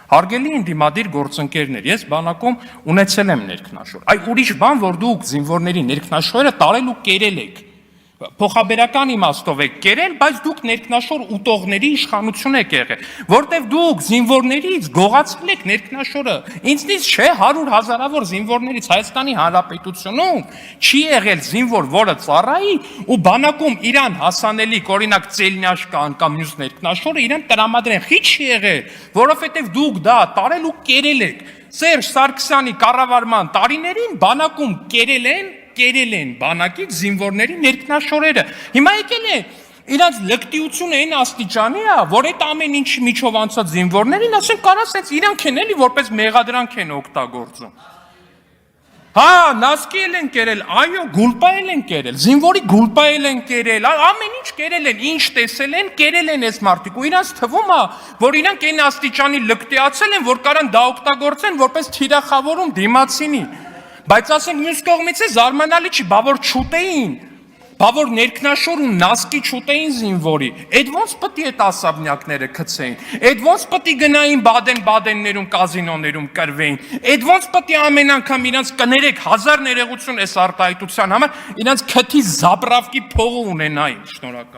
Հարգելի ընդդիմադիր գործընկերներ, ես բանակում ունեցել եմ ներքնաշոր։ Այ ուրիշ բան, որ դուք զինվորների ներքնաշորը տարել ու կերել եք։ Փոխաբերական իմաստով եք կերել, բայց դուք ներքնաշոր ուտողների իշխանություն եք եղել, որտեվ դուք զինվորներից գողացել եք ներքնաշորը։ Ինձնից չէ 100 հազարավոր զինվորներից Հայաստանի Հանրապետությունում չի եղել զինվոր, որը ծառայի ու բանակում իրան հասանելիք, օրինակ Ծելնյաշկան կամ մյուս ներքնաշորը իրան տրամադրեն։ Խի չի եղել, որովհետև դուք դա տարել ու կերել եք։ Սերժ Սարգսյանի կառավարման տարիներին բանակում կերել են բանակից զինվորների ներքնաշորերը։ Հիմա եկել է իրանց լկտիությունը այն աստիճանի է, որ այդ ամեն ինչի միջով անցած զինվորներին ասեն կարա սենց իրանք են էլի որպես մեղադրանք են օգտագործում։ Հա, նասկի էլ են կերել, այո, գուլպայել են կերել, զինվորի գուլպայել են կերել, ամեն ինչ կերել են, ինչ տեսել են, կերել են այս մարդիկ, ու իրանց թվում է, որ իրանք այն աստիճանի լկտիացել են, որ կարան դա օգտագործեն որպես թիրախավորում դիմացինի։ Բայց ասենք մյուս կողմից է զարմանալի չի, բա որ չուտեին, բա որ ներքնաշոր ու նասկի չուտեին զինվորի, այդ ոնց պտի այդ ասաբնյակները գցեին, այդ ոնց պտի գնային Բադեն-Բադեններում, կազինոներում կրվեին, այդ ոնց պտի ամեն անգամ իրանց կներեք 1000 ներողություն այս արտահայտության համար, իրանց քթի զապրավկի փողը ունենային, շնորհակալ։